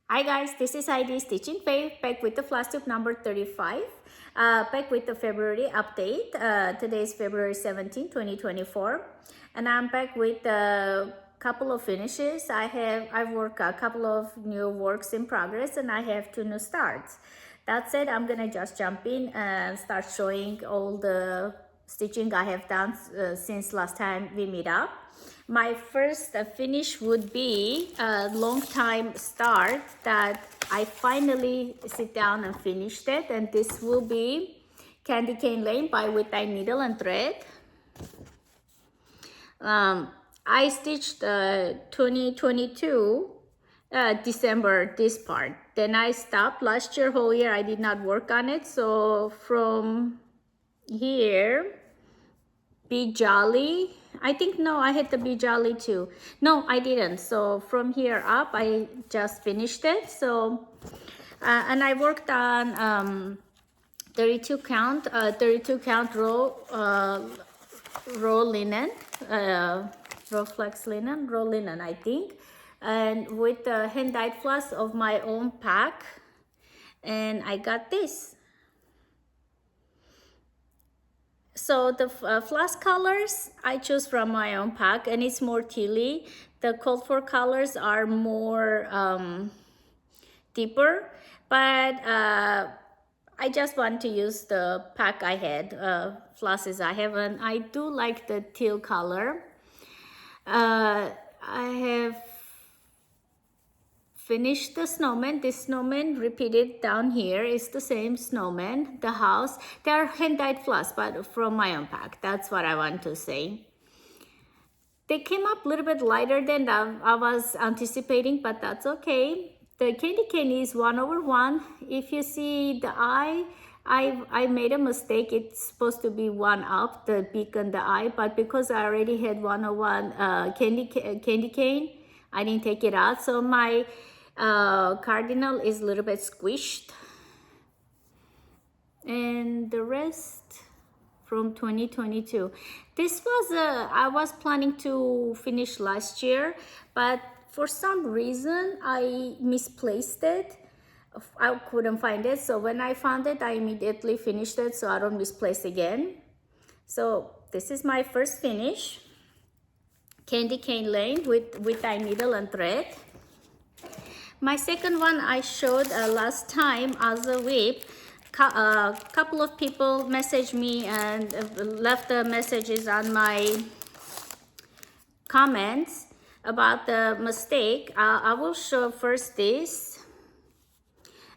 Hi guys, this is ID Stitching Feb, back with the Flosstube number 35, back with the February update. Today is February 17, 2024, and I'm back with a couple of finishes. I've worked a couple of new works in progress, and I have 2 new starts. That said, I'm gonna just jump in and start showing all the stitching I have done since last time we meet up. My first finish would be a long time start that I finally sit down and finished it, and this will be Candy Cane Lane by With Thy Needle and Thread. I stitched 2022 December this part. Then I stopped. Last year whole year I did not work on it, so from here Be Jolly, I think, no, I had the Be Jolly too. No, I didn't. So from here up I just finished it. So and I worked on 32 count raw linen, raw flex linen, raw linen, I think, and with the hand dyed floss of my own pack, and I got this. So the floss colors I choose from my own pack, and it's more tealy. The called for colors are more deeper, but I just want to use the pack I had, flosses I have, and I do like the teal color. I have finished the snowman. This snowman repeated down here is the same snowman. The house, they are hand dyed floss, but from my own pack. That's what I want to say. They came up a little bit lighter than I was anticipating, but that's okay. The candy cane is 1/1. If you see the eye, I made a mistake. It's supposed to be 1 up, the beak and the eye, but because I already had 1/1 candy cane, I didn't take it out. So my cardinal is a little bit squished, and the rest from 2022. This was I was planning to finish last year, but for some reason I misplaced it. I couldn't find it, so when I found it I immediately finished it so I don't misplace again. So this is my first finish, Candy Cane Lane with Thy Needle and Thread. My second one I showed last time as a WIP. A couple of people messaged me and left the messages on my comments about the mistake. I will show first this.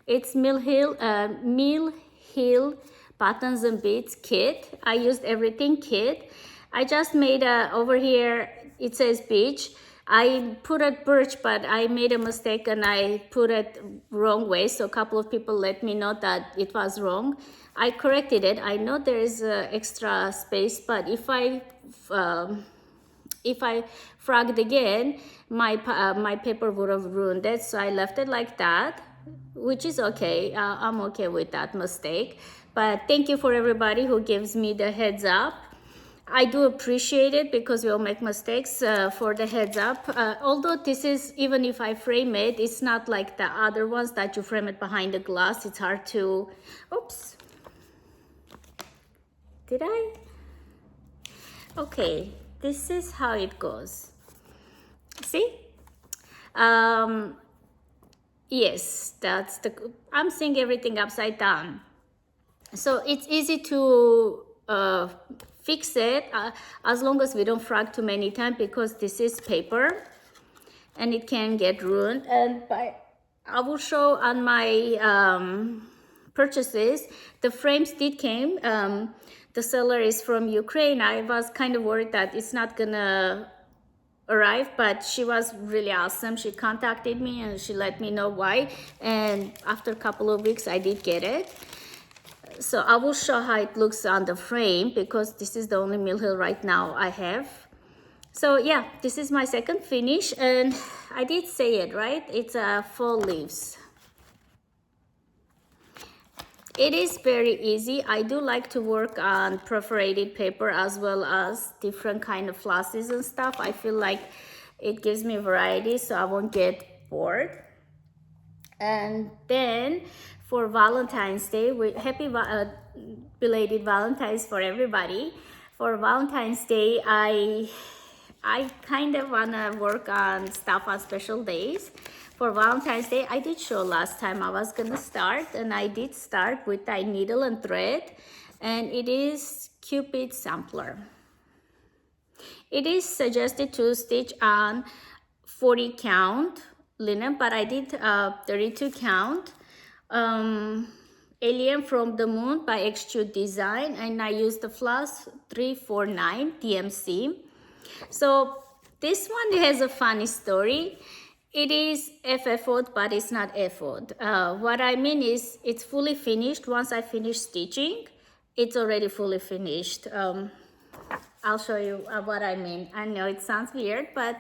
It's Mill Hill Buttons and Beads kit. I used everything kit. I just made over here, it says beach. I put it birch, but I made a mistake and I put it wrong way. So a couple of people let me know that it was wrong. I corrected it. I know there is extra space, but if I fragged again, my paper would have ruined it. So I left it like that, which is okay. I'm okay with that mistake. But thank you for everybody who gives me the heads up. I do appreciate it because we all make mistakes, for the heads up. Although this is, even if I frame it, it's not like the other ones that you frame it behind the glass. It's hard to, oops. Did I? Okay, this is how it goes. See? Yes, that's the, I'm seeing everything upside down. So it's easy to fix it as long as we don't frag too many times, because this is paper and it can get ruined. And I will show on my purchases, the frames did came. The seller is from Ukraine. I was kind of worried that it's not gonna arrive, but she was really awesome. She contacted me and she let me know why, and after a couple of weeks I did get it. So I will show how it looks on the frame, because this is the only Mill Hill right now I have. So yeah, this is my second finish, and I did say it right, it's fall leaves. It is very easy. I do like to work on perforated paper as well as different kind of flosses and stuff. I feel like it gives me variety, so I won't get bored. And then for Valentine's Day, happy belated Valentine's for everybody. For Valentine's Day, I kind of wanna work on stuff on special days. For Valentine's Day, I did show last time I was gonna start, and I did start with a needle and thread, and it is Cupid sampler. It is suggested to stitch on 40 count linen, but I did 32 count. Alien from the Moon by Extrude Design, and I used the Floss 349 DMC. So this one has a funny story. It is FFO'd, but it's not FO'd. What I mean is it's fully finished. Once I finish stitching, it's already fully finished. I'll show you what I mean. I know it sounds weird, but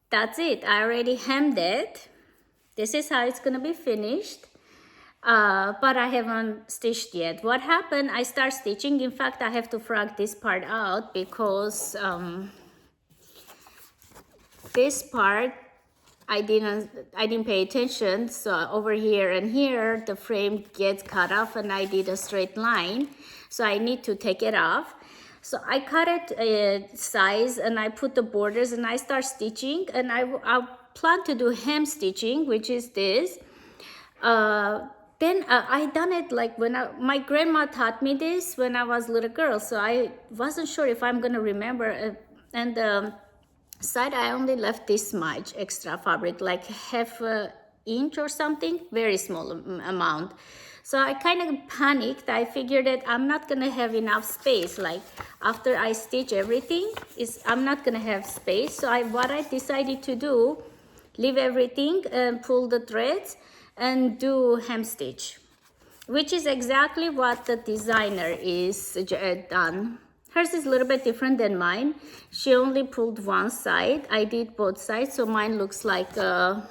that's it. I already hemmed it. This is how it's gonna be finished. But I haven't stitched yet. What happened, I start stitching. In fact, I have to frog this part out because this part I didn't pay attention. So over here and here, the frame gets cut off, and I did a straight line. So I need to take it off. So I cut it size, and I put the borders, and I start stitching, and I plan to do hem stitching, which is this. Then I done it like when my grandma taught me this when I was a little girl, so I wasn't sure if I'm gonna remember. And the side, I only left this much extra fabric, like half an inch or something, very small amount. So I kind of panicked. I figured that I'm not gonna have enough space. Like after I stitch everything, I'm not gonna have space. So what I decided to do, leave everything and pull the threads and do hem stitch, which is exactly what the designer is done. Hers is a little bit different than mine. She only pulled one side. I did both sides, so mine looks like a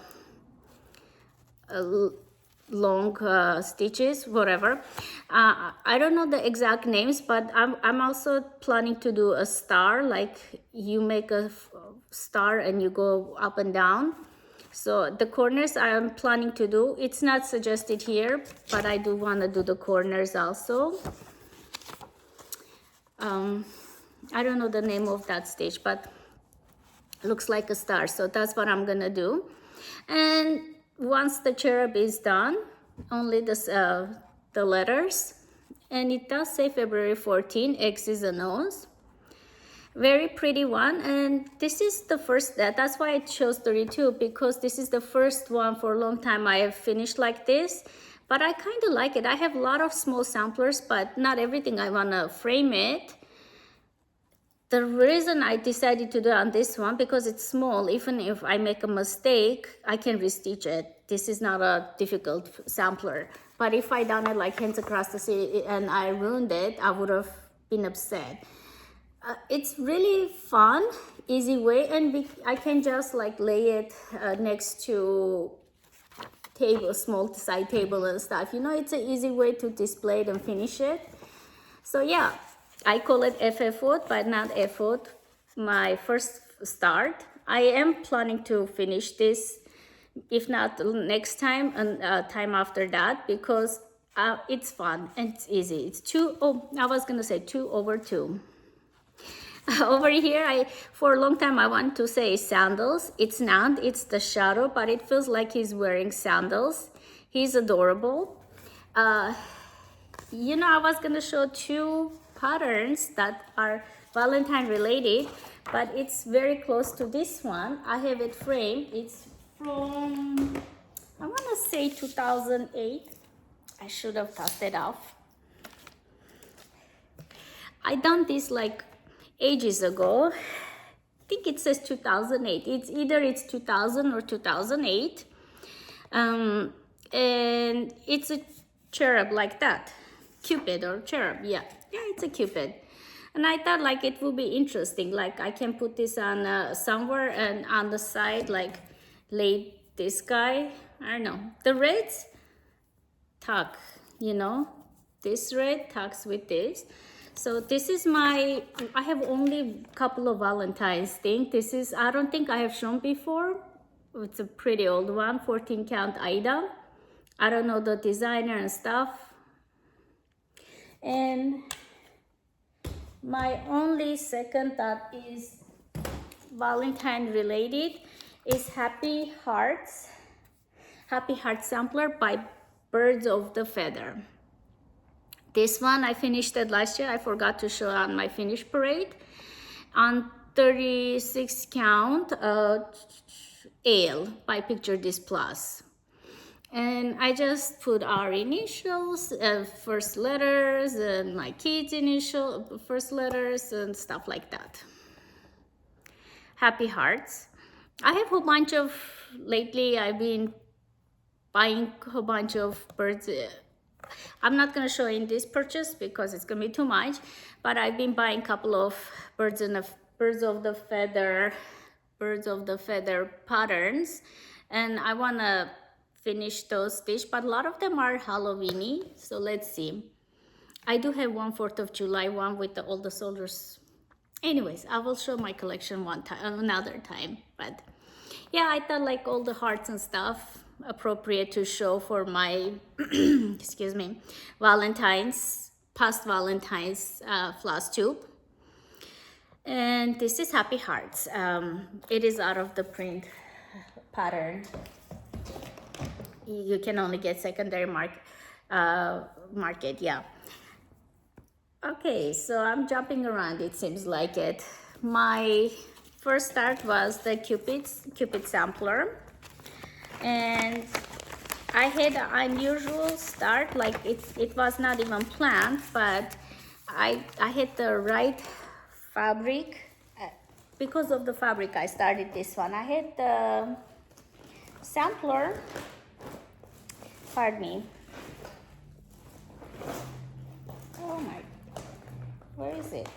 long stitches, whatever. I don't know the exact names, but I'm also planning to do a star, like you make a star and you go up and down. So the corners I'm planning to do, it's not suggested here, but I do want to do the corners also. I don't know the name of that stitch, but looks like a star. So that's what I'm gonna do. And once the cherub is done, only the letters, and it does say February 14, X's and O's. Very pretty one, and this is the first, that's why I chose 32, because this is the first one for a long time I have finished like this. But I kind of like it. I have a lot of small samplers, but not everything I want to frame it. The reason I decided to do on this one, because it's small, even if I make a mistake, I can restitch it. This is not a difficult sampler. But if I done it like Hands Across the Sea and I ruined it, I would have been upset. It's really fun, easy way, and I can just like lay it next to table, small side table and stuff. You know, it's an easy way to display it and finish it. So yeah, I call it FFO'd, but not FO'd. My first start. I am planning to finish this, if not next time and time after that, because it's fun and it's easy. It's I was gonna say 2 over 2. Over here, for a long time I want to say sandals. It's not, it's the shadow, but it feels like he's wearing sandals. He's adorable. You know, I was gonna show 2 patterns that are Valentine related, but it's very close to this one. I have it framed. It's from, I wanna say 2008. I should have tossed it off. I done this like ages ago. I think it says 2008. It's either 2000 or 2008. And it's a cherub like that. Cupid or cherub, yeah, it's a Cupid. And I thought like it would be interesting, like I can put this on somewhere, and on the side like lay this guy. I don't know, the reds tuck, you know, this red tucks with this. So this is I have only a couple of Valentine's things. This is, I don't think I have shown before. It's a pretty old one, 14 count Aida. I don't know the designer and stuff. And my only second that is Valentine related is Happy Heart Sampler by Birds of the Feather. This one I finished it last year. I forgot to show on my finish parade. On 36 count Ale by Picture This Plus. And I just put our initials, first letters, and my kids' initial first letters and stuff like that. Happy Hearts. I have a bunch of, lately I've been buying a bunch of birds. I'm not going to show in this purchase because it's going to be too much, but I've been buying a couple of birds of the feather patterns, and I want to finish those stitch, but a lot of them are Halloween-y, so let's see. I do have one 4th of July one with all the soldiers. Anyways, I will show my collection another time, but yeah, I thought like all the hearts and stuff appropriate to show for my excuse me, past Valentine's floss tube. And this is Happy Hearts. It is out of the print pattern. You can only get secondary market, yeah. Okay, so I'm jumping around, it seems like it. My first start was the Cupid sampler, and I had an unusual start, like it was not even planned, but I had the right fabric. Because of the fabric I started this one. I had the sampler, pardon me. Oh my, where is it?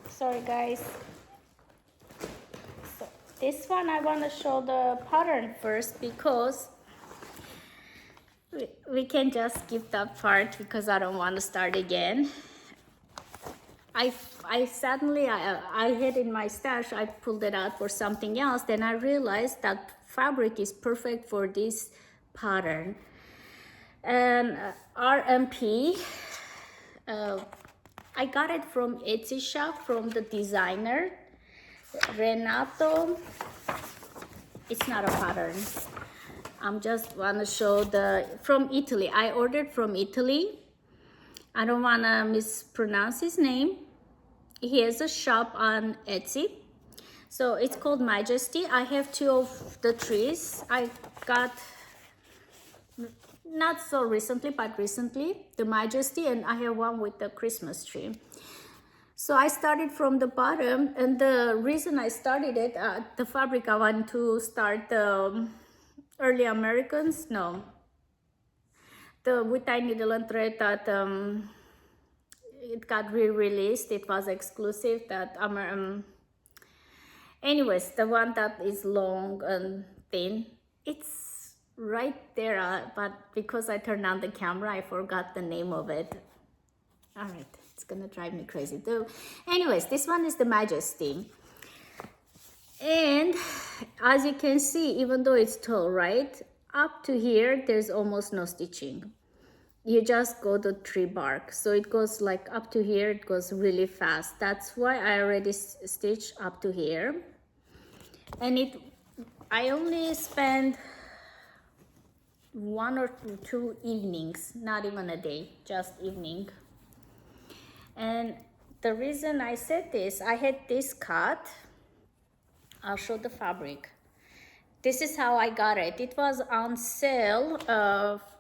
Sorry guys. So this one I want to show the pattern first because we can just skip that part because I don't want to start again. I suddenly I had in my stash, I pulled it out for something else, then I realized that fabric is perfect for this pattern. And RMP, I got it from Etsy shop from the designer Renato. It's not a pattern. I'm just want to show from Italy. I ordered from Italy. I don't want to mispronounce his name. He has a shop on Etsy. So it's called Majesty. I have 2 of the trees. I got not so recently, but recently, the Majesty, and I have one with the Christmas tree. So I started from the bottom, and the reason I started it, the fabric I want to start the early Americans, no. The with tiny needle and thread that it got re-released, it was exclusive, that anyways, the one that is long and thin, it's right there, but because I turned on the camera, I forgot the name of it. All right, it's gonna drive me crazy too. Anyways, this one is the Majesty. And as you can see, even though it's tall, right, up to here, there's almost no stitching. You just go the tree bark. So it goes like up to here, it goes really fast. That's why I already stitched up to here. And I only spend 1 or 2 evenings, not even a day, just evening. And the reason I said this, I had this cut. I'll show the fabric. This is how I got it. It was on sale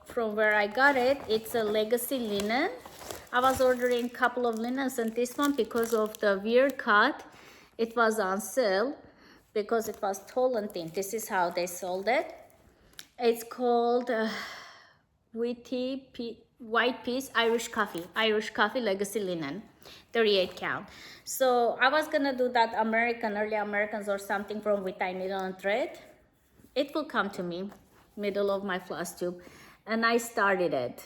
from where I got it. It's a legacy linen. I was ordering a couple of linens, and this one, because of the weird cut, it was on sale because it was tall and thin. This is how they sold it. It's called White Peace Irish Coffee Legacy Linen, 38 count. So I was gonna do that early Americans or something from with tiny needle and thread. It will come to me, middle of my floss tube, and I started it.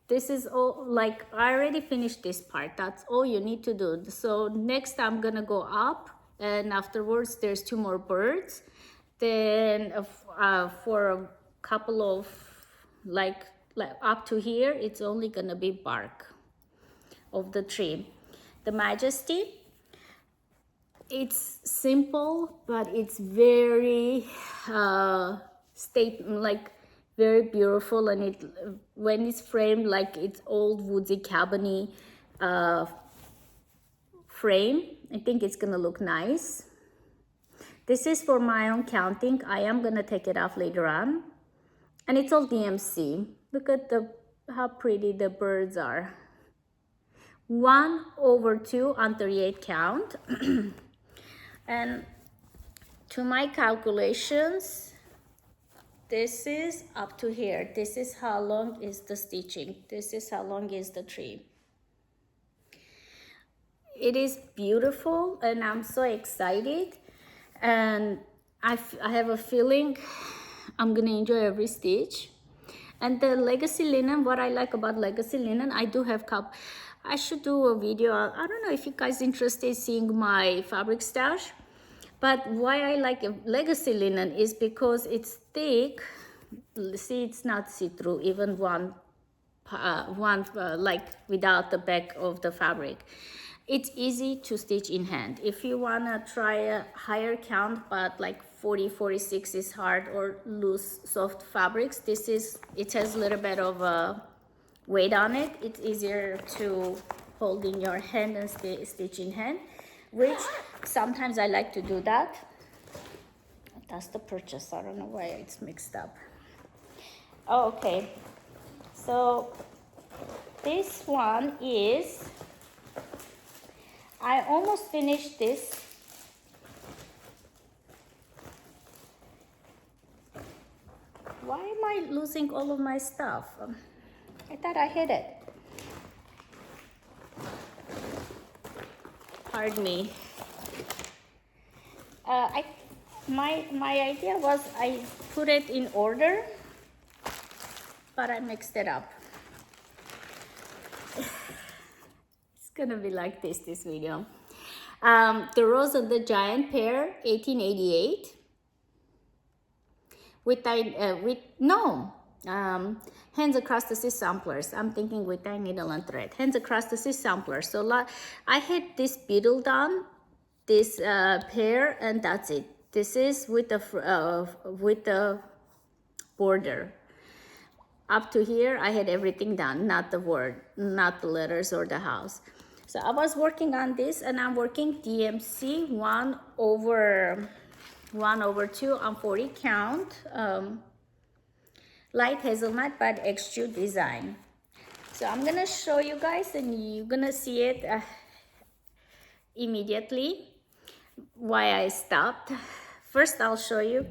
This is all, like, I already finished this part. That's all you need to do. So next I'm gonna go up and afterwards there's 2 more birds. Then for a couple of like up to here, it's only gonna be bark of the tree. The Majesty, it's simple, but it's very very beautiful, and it when it's framed like it's old woodsy cabiny frame, I think it's gonna look nice. This is for my own counting. I am gonna take it off later on, and it's all DMC. Look at how pretty the birds are. 1/2 on 38 count. And to my calculations, this is up to here. This is how long is the stitching. This is how long is the tree. It is beautiful, and I'm so excited, and I have a feeling I'm gonna enjoy every stitch. And the legacy linen, what I like about legacy linen, I do have I should do a video. I don't know if you guys interested in seeing my fabric stash, but why I like a legacy linen is because it's thick. See, it's not see-through, even one like without the back of the fabric. It's easy to stitch in hand. If you wanna try a higher count, but like 40, 46 is hard, or loose, soft fabrics, it has a little bit of a weight on it. It's easier to hold in your hand and stitch in hand, which sometimes I like to do that. That's the purchase. I don't know why it's mixed up. Oh, okay. So this one is, I almost finished this. Why am I losing all of my stuff? I thought I hid it. Pardon me. My idea was I put it in order, but I mixed it up. It's gonna be like this video. The Rose of the Giant pair, 1888. Hands across the sea samplers. I'm thinking with tie needle and thread. Hands across the sea samplers. So I had this beetle done, this pair, and that's it. This is with the border. Up to here, I had everything done, not the word, not the letters or the house. So I was working on this, and I'm working DMC 1/2 on 40 count. Light hazelnut but extrude design. So I'm gonna show you guys, and you're gonna see it immediately why I stopped. First, I'll show you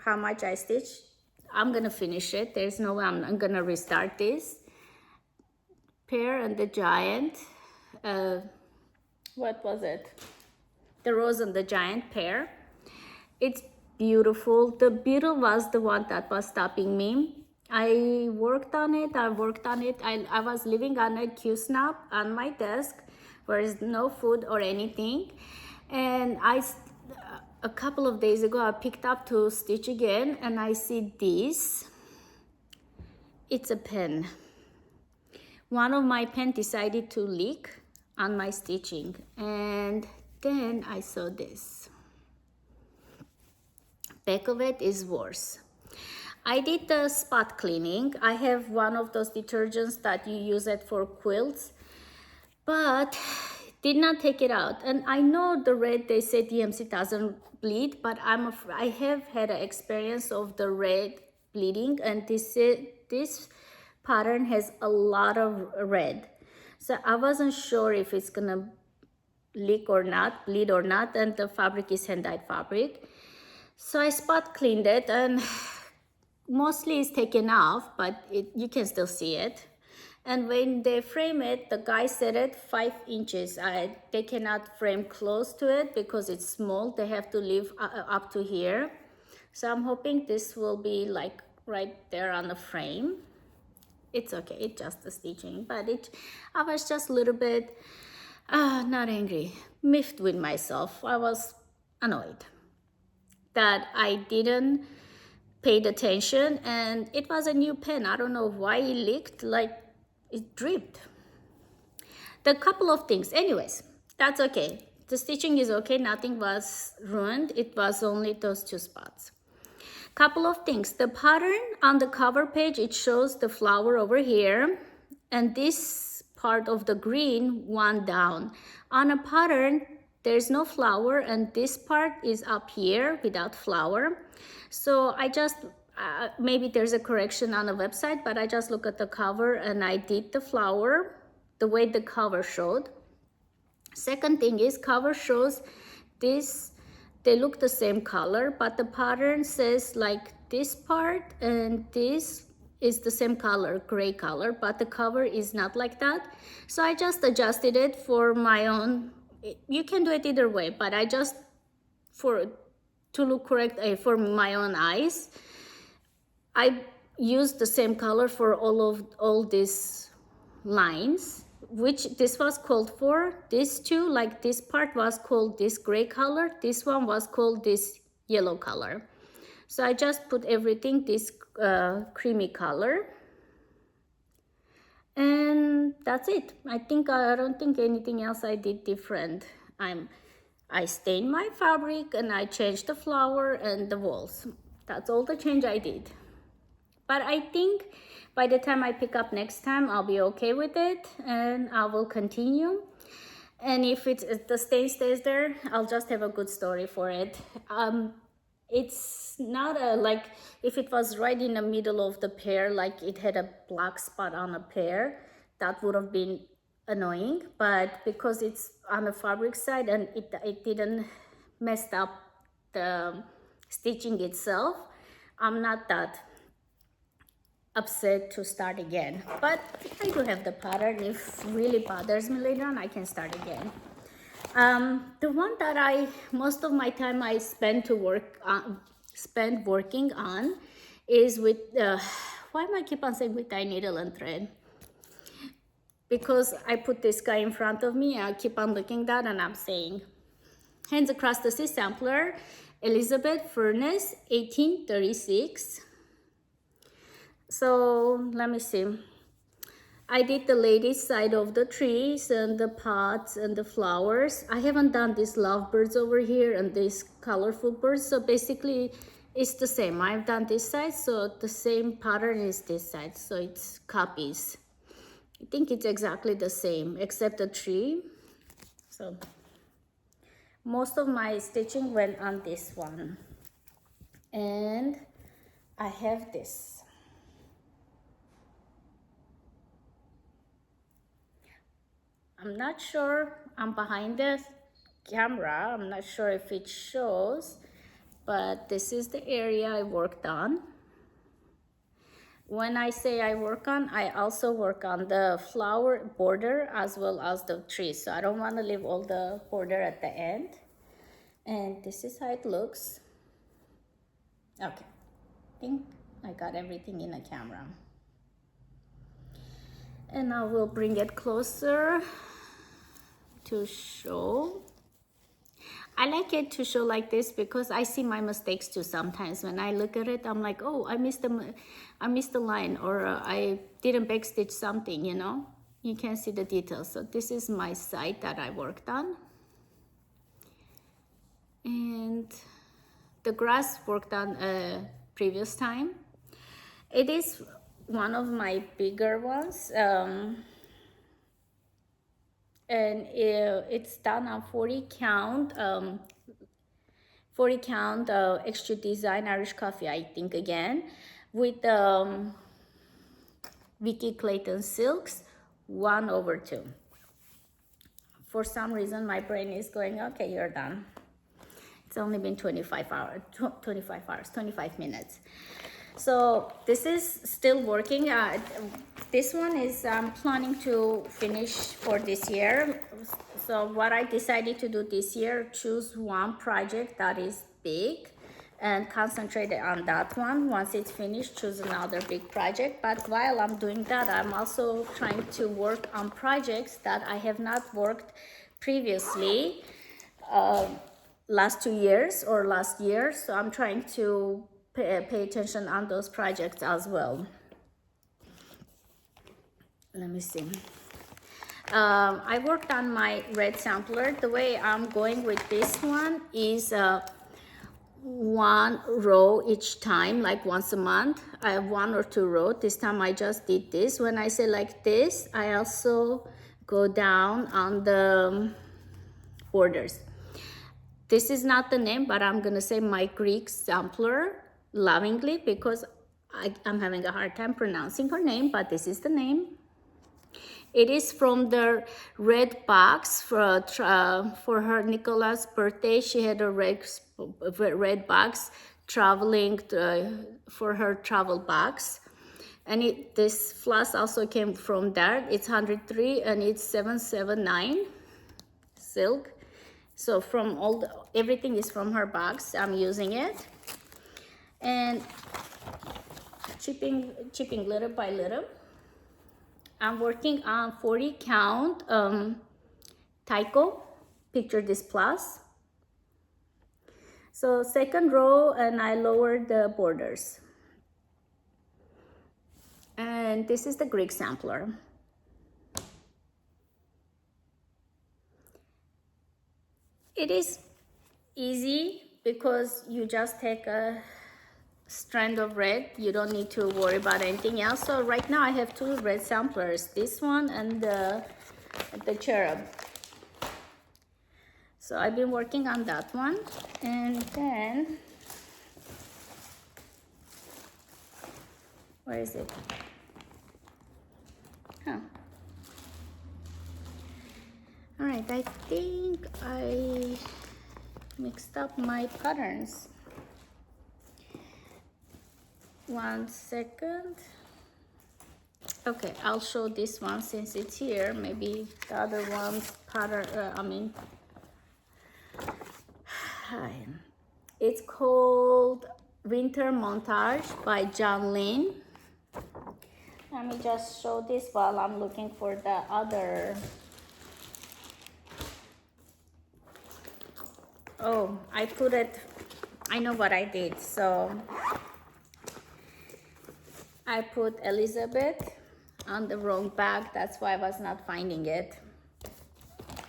how much I stitched. I'm gonna finish it. There's no way I'm gonna restart this. Pear and the Giant. What was it? The Rose and the Giant pair. It's beautiful. The beetle was the one that was stopping me. I worked on it. I was living on a Q-snap on my desk where there's no food or anything. And a couple of days ago, I picked up to stitch again, and I see this. It's a pen. One of my pen decided to leak on my stitching, and then I saw this. Back of it is worse. I did the spot cleaning. I have one of those detergents that you use it for quilts, but did not take it out. And I know the red, they say DMC doesn't bleed, but I have had an experience of the red bleeding, and this pattern has a lot of red. So I wasn't sure if it's gonna leak or not, bleed or not, and the fabric is hand-dyed fabric. So I spot cleaned it, and mostly it's taken off, but you can still see it. And when they frame it, the guy said it 5 inches. They cannot frame close to it because it's small. They have to leave up to here. So I'm hoping this will be like right there on the frame. It's okay, it's just the stitching, but I was just a little bit, not angry, miffed with myself. I was annoyed that I didn't paid attention, and it was a new pen. I don't know why it leaked, like it dripped. The couple of things, anyways, that's okay. The stitching is okay, nothing was ruined. It was only those two spots. Couple of things, the pattern on the cover page, it shows the flower over here, and this part of the green one down. On a pattern, there's no flower, and this part is up here without flower. So I just, maybe there's a correction on the website, but I just look at the cover and I did the flower the way the cover showed. Second thing is, cover shows this, they look the same color, but the pattern says like this part and this is the same color, gray color, but the cover is not like that. So I just adjusted it for my own. You can do it either way, but I just, to look correct for my own eyes, I used the same color for all these lines, which this was called for. This two, like this part was called this gray color, this one was called this yellow color. So I just put everything this creamy color, and that's it. I don't think anything else I did different. I stained my fabric and I changed the flower and the walls. That's all the change I did. But I think by the time I pick up next time, I'll be okay with it and I will continue. And if the stain stays there, I'll just have a good story for it. It's not like if it was right in the middle of the pear, like it had a black spot on a pear, that would have been annoying. But because it's on the fabric side and it didn't mess up the stitching itself, I'm not that upset to start again. But I do have the pattern. If really bothers me later on, I can start again. The one that most of my time I spend working on is with why am I keep on saying with dye needle and thread? Because I put this guy in front of me, I keep on looking at that and I'm saying Hands Across the Sea sampler, Elizabeth Furnace, 1836. So let me see. I did the lady's side of the trees and the pots and the flowers. I haven't done these lovebirds over here and these colorful birds. So basically it's the same. I've done this side, so the same pattern is this side. So it's copies. I think it's exactly the same except the tree. So most of my stitching went on this one. And I have this. I'm not sure, I'm behind the camera, I'm not sure if it shows, but this is the area I worked on. When I say I work on, I also work on the flower border as well as the tree. So I don't want to leave all the border at the end. And this is how it looks. Okay, I think I got everything in the camera. And I will bring it closer to show. I like it to show like this because I see my mistakes too sometimes. When I look at it, I'm like, oh, I missed the line, or I didn't backstitch something, you know? You can see the details. So this is my side that I worked on. And the grass worked on previous time. It is one of my bigger ones, and it's done on 40 count extra design Irish coffee, I think, again, with Vicky Clayton silks 1/2. For some reason my brain is going, okay, you're done. It's only been 25 minutes. So this is still working. This one is planning to finish for this year. So what I decided to do this year, choose one project that is big and concentrate on that one. Once it's finished, choose another big project. But while I'm doing that, I'm also trying to work on projects that I have not worked previously. last 2 years or last year, so I'm trying to pay attention on those projects as well. Let me see. I worked on my red sampler. The way I'm going with this one is one row each time, like once a month. I have 1 or 2 rows. This time I just did this. When I say like this, I also go down on the borders. This is not the name, but I'm gonna say my Greek sampler lovingly because I'm having a hard time pronouncing her name, but this is the name. It is from the red box for her Nicola's birthday. She had a red box traveling for her travel box. And this floss also came from there. It's 103 and it's 779 silk. So from everything is from her box. I'm using it. And chipping little by little. I'm working on 40 count Taiko, picture this plus. So second row, and I lowered the borders. And this is the Greek sampler. It is easy because you just take a strand of red. You don't need to worry about anything else. So right now I have 2 red samplers, this one and the cherub. So I've been working on that one. And then where is it? All right, I think I mixed up my patterns. 1 second. Okay, I'll show this one since it's here. Maybe the other one's pattern, it's called Winter Montage by John Lynn. Let me just show this while I'm looking for the other. Oh, I put it, I know what I did. So I put Elizabeth on the wrong bag. That's why I was not finding it.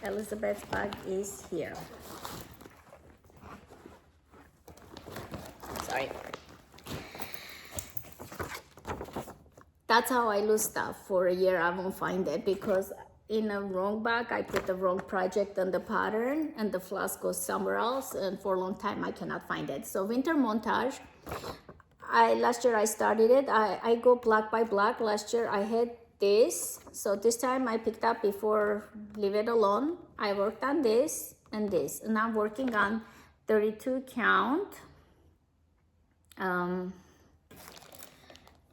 Elizabeth's bag is here. Sorry. That's how I lose stuff. For a year I won't find it because in a wrong bag I put the wrong project on the pattern and the floss goes somewhere else, and for a long time I cannot find it. So Winter Montage, last year I started it. I go block by block. Last year I had this, so this time I picked up before leave it alone. I worked on this and this, and I'm working on 32 count.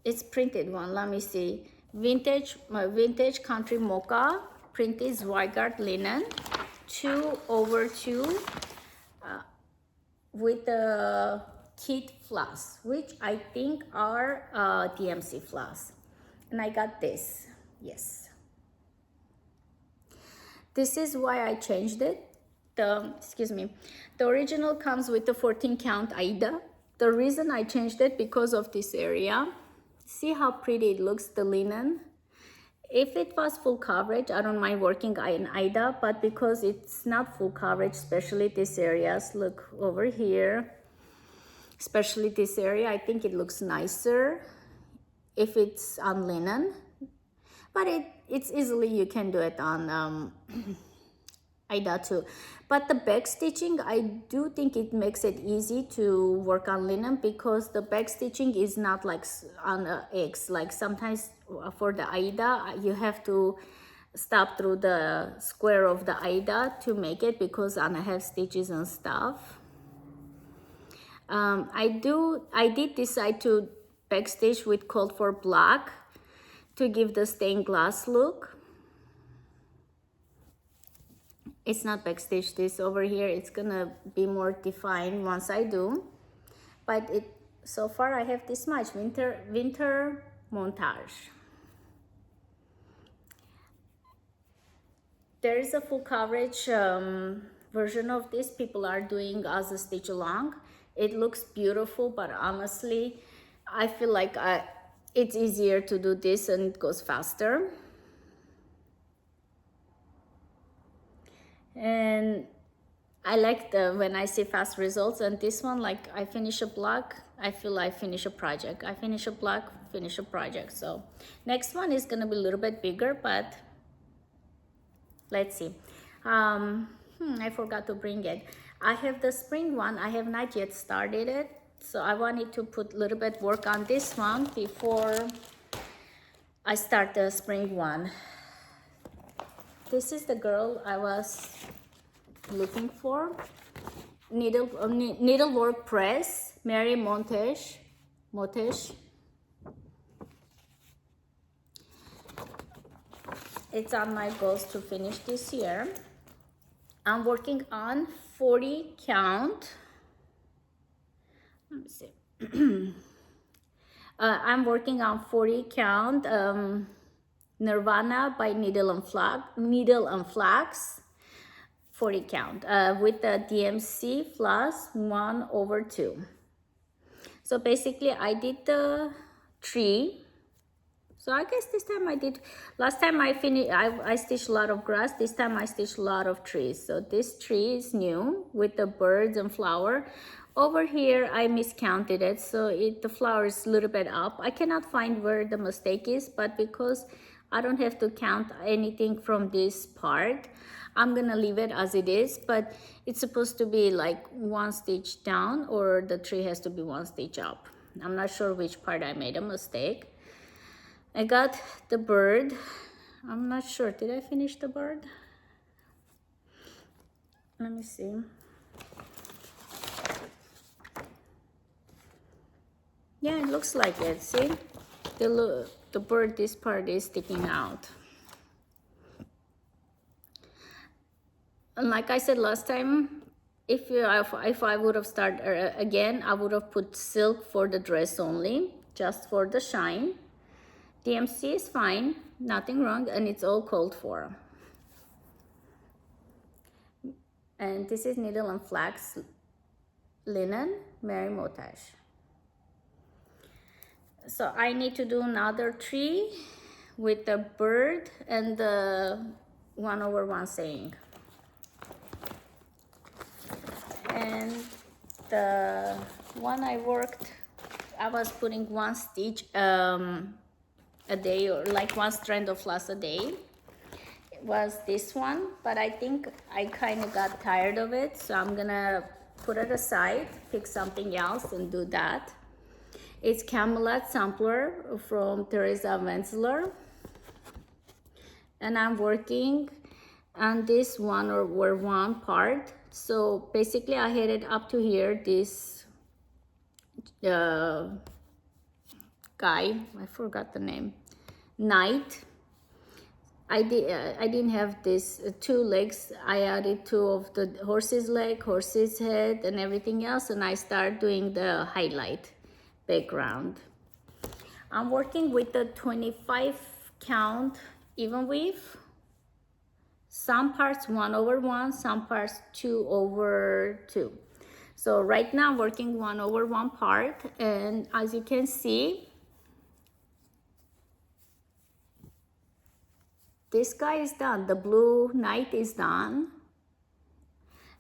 It's printed one. Let me see. Vintage Country Mocha, print is Zweigart linen, 2/2 with the kit floss, which I think are DMC floss. And I got this, yes. This is why I changed it. The original comes with the 14 count Aida. The reason I changed it because of this area. See how pretty it looks, the linen. If it was full coverage, I don't mind working in Aida, but because it's not full coverage, especially these areas, look over here, especially this area, I think it looks nicer if it's on linen, but it's easily, you can do it on Aida too. But the back stitching, I do think it makes it easy to work on linen because the back stitching is not like on X. Like sometimes for the Aida, you have to stop through the square of the Aida to make it because I have stitches and stuff. I did decide to back stitch with Cold for Black to give the stained glass look. It's not backstitch this over here. It's gonna be more defined once I do. But so far I have this much. Winter Montage. There is a full coverage version of this people are doing as a stitch along. It looks beautiful, but honestly I feel like it's easier to do this and it goes faster. And I like when I see fast results, and this one, like I finish a block, I feel I finish a project. I finish a block, finish a project. So next one is gonna be a little bit bigger, but let's see. I forgot to bring it. I have the spring one. I have not yet started it, so I wanted to put a little bit work on this one before I start the spring one. This is the girl I was looking for. Needlework press, Mary Montesh. It's on my goals to finish this year. I'm working on 40 count. Let me see. I'm working on 40 count Nirvana by Needle and Flax 40 count with the DMC floss 1/2. So basically I did the tree. So I guess this time I did, last time I stitched a lot of grass. This time I stitched a lot of trees. So this tree is new with the birds and flower. Over here I miscounted it, so the flower is a little bit up. I cannot find where the mistake is, but because I don't have to count anything from this part, I'm gonna leave it as it is, but it's supposed to be like 1 stitch down, or the tree has to be 1 stitch up. I'm not sure which part I made a mistake. I got the bird. I'm not sure, did I finish the bird? Let me see. Yeah, it looks like it. See, the bird, this part is sticking out. And like I said last time, if I would have started again, I would have put silk for the dress only, just for the shine. DMC is fine, nothing wrong, and it's all called for. And this is Needle and Flax linen, Mary Montesh. So I need to do another tree with the bird and the 1/1 saying. And the one I worked, I was putting 1 stitch a day, or like 1 strand of floss a day. It was this one, but I think I kind of got tired of it, so I'm gonna put it aside, pick something else and do that. It's Camelot Sampler from Teresa Wenzler, and I'm working on this 1/1 part. So basically I had it up to here, this guy, I forgot the name, Knight. I didn't have this 2 legs. I added 2 of the horse's leg, horse's head, and everything else, and I start doing the highlight background. I'm working with the 25 count even weave. Some parts 1/1, some parts 2/2. So right now I'm working 1/1 part, and as you can see, this guy is done. The blue Knight is done.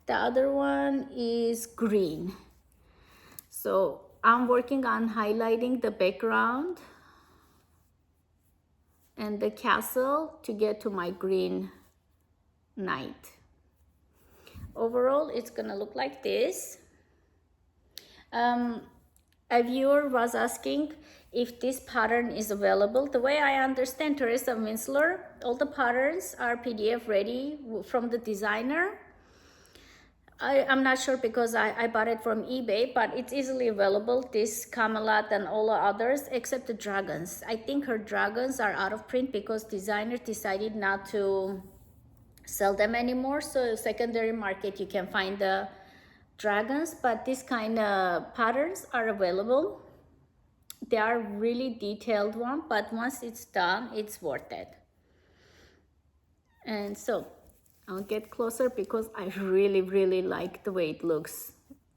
The other one is green. So I'm working on highlighting the background and the castle to get to my green Knight. Overall, it's gonna look like this. A viewer was asking if this pattern is available. The way I understand Teresa Wenzler, all the patterns are PDF ready from the designer. I'm not sure because I bought it from eBay, but it's easily available, this Camelot and all the others except the dragons. I think her dragons are out of print because designer decided not to sell them anymore. So secondary market you can find the dragons, but this kind of patterns are available. They are really detailed one, but once it's done, it's worth it. And so I'll get closer because I really like the way it looks.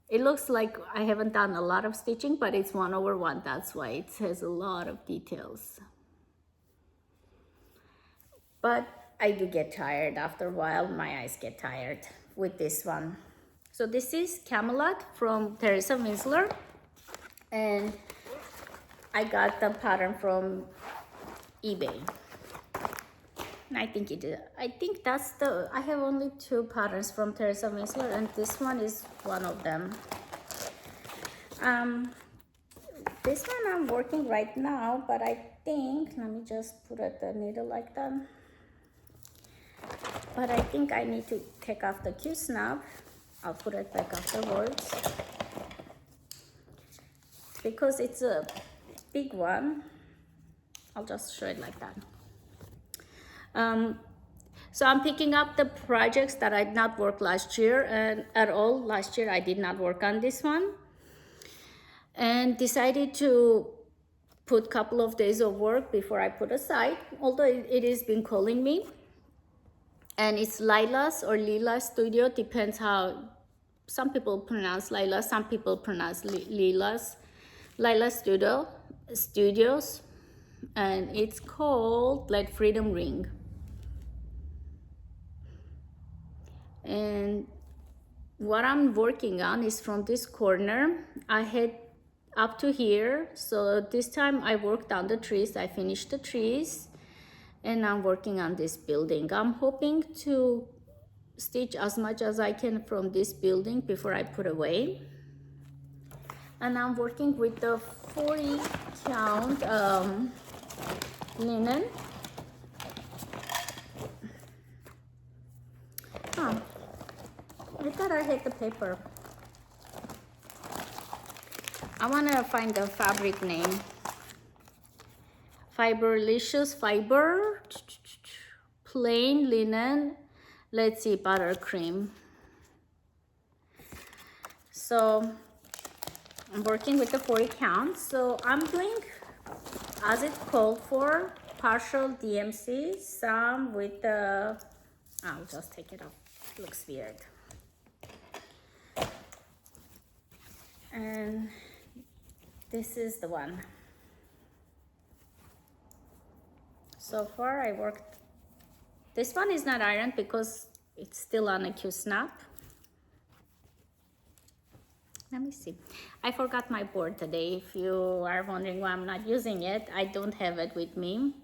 It looks like I haven't done a lot of stitching, but it's 1/1. That's why it has a lot of details. But I do get tired after a while. My eyes get tired with this one. So this is Camelot from Teresa Winsler, and I got the pattern from eBay. And I think that's I have only 2 patterns from Teresa Winsler, and this one is one of them. This one I'm working right now, but I think, let me just put the needle like that. But I think I need to take off the Q-snap. I'll put it back afterwards. Because it's a big one, I'll just show it like that. So I'm picking up the projects that I did not work last year, and at all. Last year I did not work on this one, and decided to put a couple of days of work before I put aside, although it has been calling me. And it's Lila's or Lila Studio, depends how some people pronounce Lila, some people pronounce Lila's. Lila Studios, and it's called like Freedom Ring. And what I'm working on is from this corner. I had up to here, so this time I worked on the trees. I finished the trees, and I'm working on this building. I'm hoping to stitch as much as I can from this building before I put away. And I'm working with the 40 count linen. I thought I had the paper. I want to find the fabric name. Fiberlicious fiber, plain linen. Let's see, buttercream. So I'm working with the 40 count. So I'm doing as it called for, partial DMC, some with the, I'll just take it off, it looks weird. And this is the one. So far I worked, this one is not ironed because it's still on a Q-snap. Let me see. I forgot my board today. If you are wondering why I'm not using it, I don't have it with me.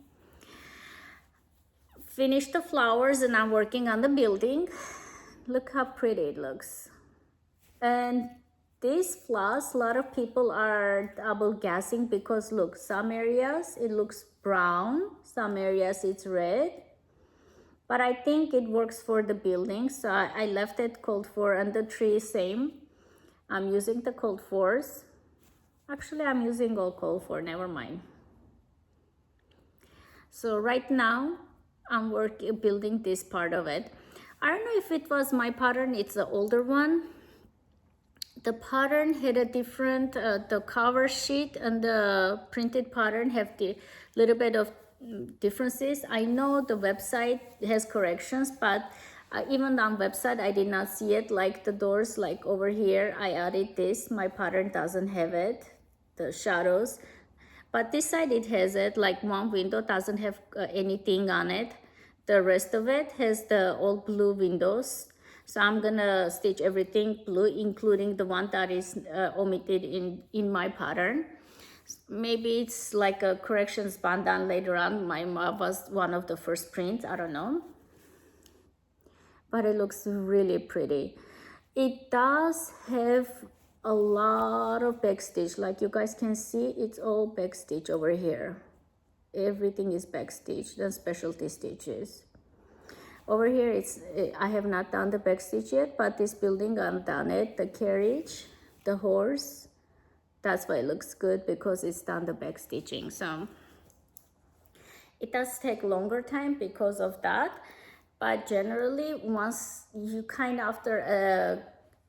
Finished the flowers and I'm working on the building. Look how pretty it looks. And this floss, a lot of people are double guessing because look, some areas it looks brown, some areas it's red. But I think it works for the building, so I left it cold for, and the tree same. I'm using the cold fours. Actually, I'm using all cold for, never mind. So right now, I'm building this part of it. I don't know if it was my pattern, it's the older one. The pattern had a different, the cover sheet and the printed pattern have the little bit of differences. I know the website has corrections, but even on website I did not see it. Like the doors, like over here I added this, my pattern doesn't have it, the shadows, but this side it has it. Like one window doesn't have anything on it, the rest of it has the all blue windows. So I'm gonna stitch everything blue, including the one that is omitted in my pattern. Maybe it's like a corrections band done later on. My mom was one of the first prints, I don't know. But it looks really pretty. It does have a lot of back stitch. Like you guys can see, it's all back stitch over here. Everything is back stitch, the specialty stitches. Over here, I have not done the back stitch yet, but this building I've done it. The carriage, the horse, that's why it looks good, because it's done the back stitching. So it does take longer time because of that. But generally, once you after a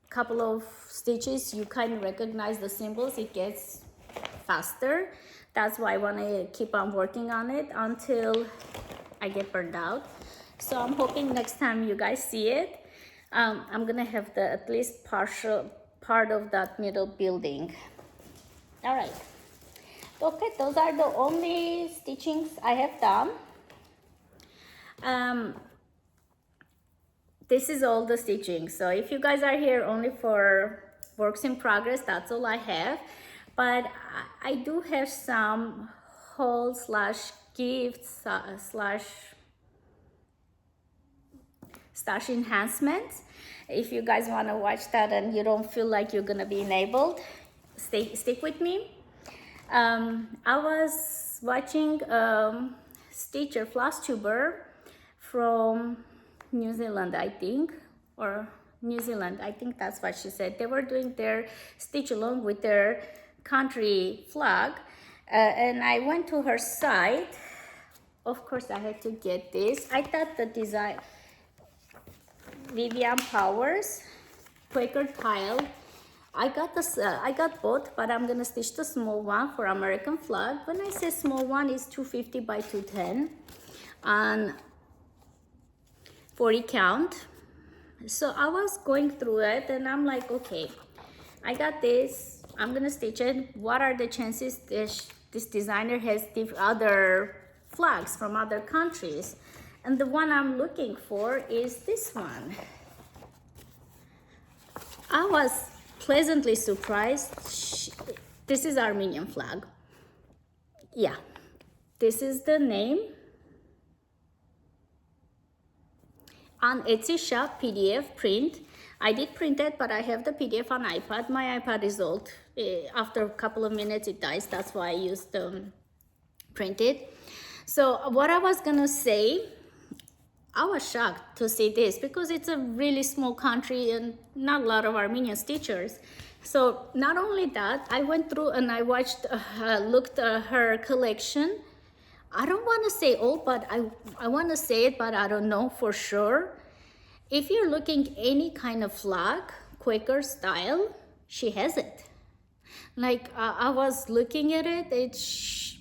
couple of stitches, you recognize the symbols, it gets faster. That's why I want to keep on working on it until I get burned out. So I'm hoping next time you guys see it, I'm gonna have the at least partial part of that middle building. All right. Okay, those are the only stitchings I have done. This is all the stitching. So if you guys are here only for works in progress, that's all I have. But I do have some haul slash gifts slash stash enhancements. If you guys want to watch that and you don't feel like you're gonna be enabled, stick with me. I was watching stitcher Flosstuber from New Zealand, I think, or New Zealand, I think that's what she said. They were doing their stitch along with their country flag, and I went to her site. Of course I had to get this. I thought the design, Vivian Powers Quaker tile, I got both, but I'm gonna stitch the small one for American flag. When I say small one, is 250 by 210 and 40 count. So I was going through it and I'm like, okay, I got this, I'm gonna stitch it. What are the chances this designer has other flags from other countries? And the one I'm looking for is this one. I was pleasantly surprised. This is Armenian flag. Yeah, this is the name. On Etsy shop, PDF print. I did print it, but I have the PDF on iPad. My iPad is old. After a couple of minutes, it dies. That's why I used printed. So what I was gonna say, I was shocked to see this because it's a really small country and not a lot of Armenian stitchers. So not only that, I went through and I watched, looked at her collection. I don't want to say old, but I want to say it, but I don't know for sure. If you're looking any kind of flag, Quaker style, she has it. Like I was looking at it, it's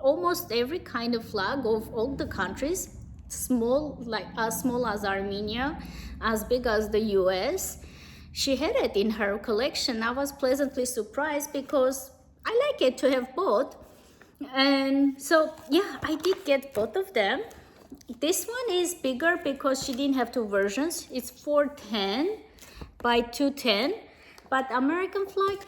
almost every kind of flag of all the countries, small, like as small as Armenia, as big as the US. She had it in her collection. I was pleasantly surprised because I like it to have both. And so yeah, I did get both of them. This one is bigger because she didn't have two versions. It's 410 by 210, but American flag,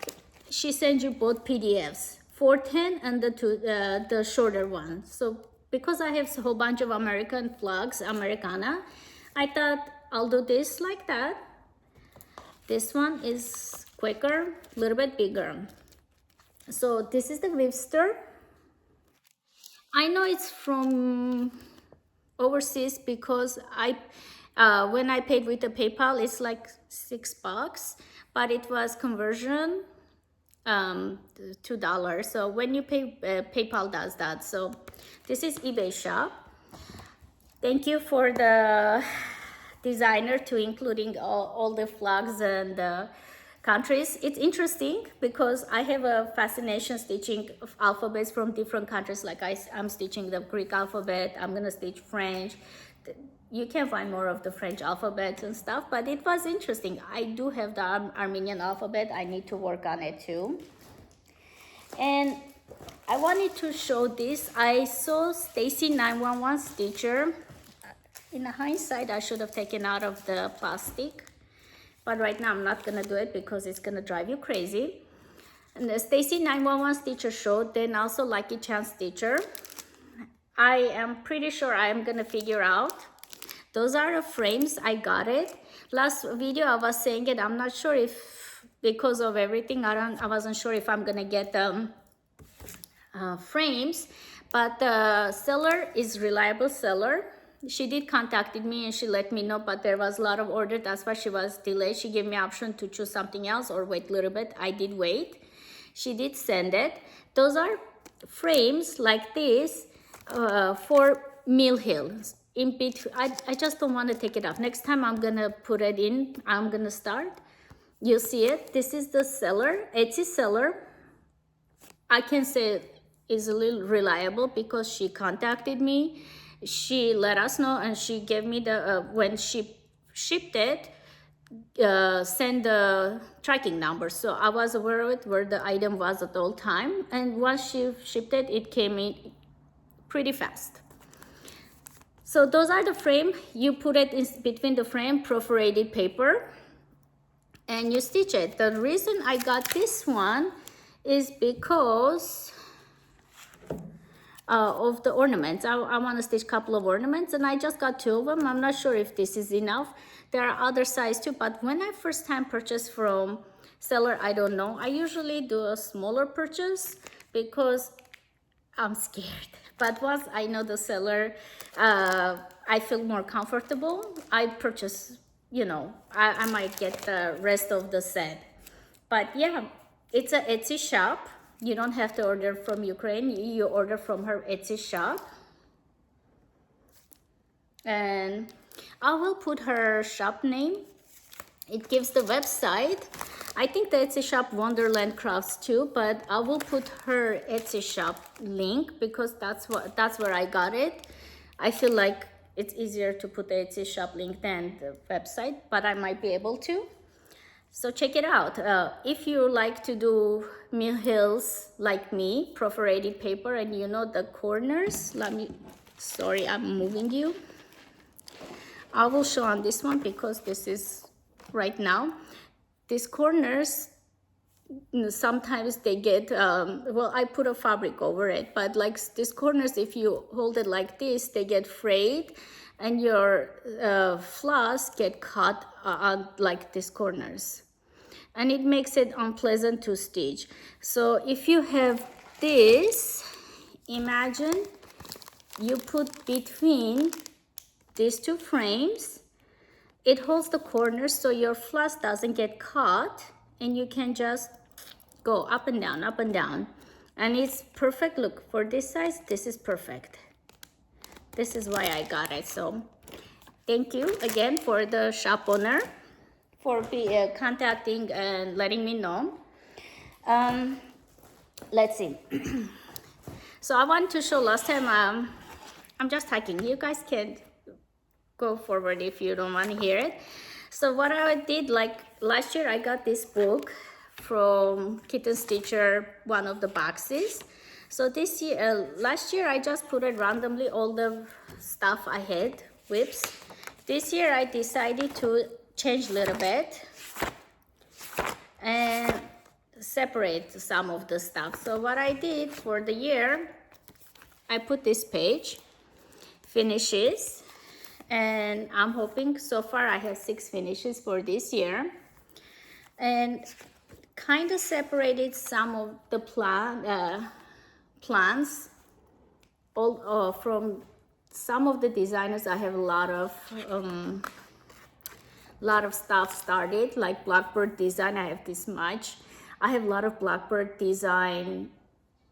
she sends you both PDFs, 410 and the shorter one. So because I have a whole bunch of American flags, Americana, I thought I'll do this like that. This one is Quaker, a little bit bigger. So this is the Vivster. I know it's from overseas because when I paid with the PayPal, it's like $6, but it was conversion $2. So when you pay, PayPal does that. So this is eBay shop. Thank you for the designer to including all the flags and the countries. It's interesting because I have a fascination stitching of alphabets from different countries. Like I'm stitching the Greek alphabet, I'm gonna stitch French. You can find more of the French alphabet and stuff, but it was interesting. I do have the Armenian alphabet. I need to work on it too. And I wanted to show this. I saw Stacy 911 Stitcher. In hindsight, I should have taken out of the plastic, but right now I'm not gonna do it because it's gonna drive you crazy. And the Stacy 911 Stitcher showed, then also Lucky Chance Stitcher. I am pretty sure I am gonna figure out. Those are the frames. I got it. Last video I was saying it. I'm not sure if because of everything, I wasn't sure if I'm gonna get frames, but the seller is reliable seller. She did contacted me and she let me know, but there was a lot of order. That's why she was delayed. She gave me option to choose something else or wait a little bit. I did wait. She did send it. Those are frames like this for Mill Hill. In between, I just don't want to take it off. Next time I'm gonna put it in. I'm gonna start. You'll see it. This is the seller, Etsy seller. I can say is a little reliable because she contacted me. she let us know, and she gave me the when she shipped it, send the tracking number, so I was aware of it, where the item was at all time. And once she shipped it, it came in pretty fast. So those are the frame. You put it in between the frame, perforated paper, and you stitch it. The reason I got this one is because of the ornaments. I want to stitch a couple of ornaments, and I just got 2 of them. I'm not sure if this is enough. There are other size too, but when I first time purchase from seller, I don't know. I usually do a smaller purchase because I'm scared. But once I know the seller, I feel more comfortable. I purchase, you know, I might get the rest of the set. But yeah, it's a Etsy shop. You don't have to order from Ukraine. You order from her Etsy shop. And I will put her shop name. It gives the website. I think the Etsy shop Wonderland Crafts too, but I will put her Etsy shop link because that's where I got it. I feel like it's easier to put the Etsy shop link than the website, but I might be able to. So check it out. If you like to do mill hills like me, perforated paper, and you know the corners, sorry, I'm moving you. I will show on this one because this is right now. These corners, sometimes they get, well, I put a fabric over it, but like these corners, if you hold it like this, they get frayed, and your floss get caught on like these corners. And it makes it unpleasant to stitch. So if you have this, imagine you put between these 2 frames, it holds the corners so your floss doesn't get caught, and you can just go up and down, up and down. And it's perfect. Look, for this size, this is perfect. This is why I got it. So thank you again for the shop owner for contacting and letting me know. Let's see. So I want to show last time, I'm just talking. You guys can go forward if you don't want to hear it. So what I did, like last year, I got this book from Kitten Stitcher, one of the boxes. So this year, last year, I just put it randomly, all the stuff I had, WIPs. This year, I decided to change a little bit and separate some of the stuff. So what I did for the year, I put this page, finishes, and I'm hoping, so far I have 6 finishes for this year, and kind of separated some of the plans all from some of the designers. I have a lot of stuff started, like Blackbird design. I have this much. I have a lot of Blackbird design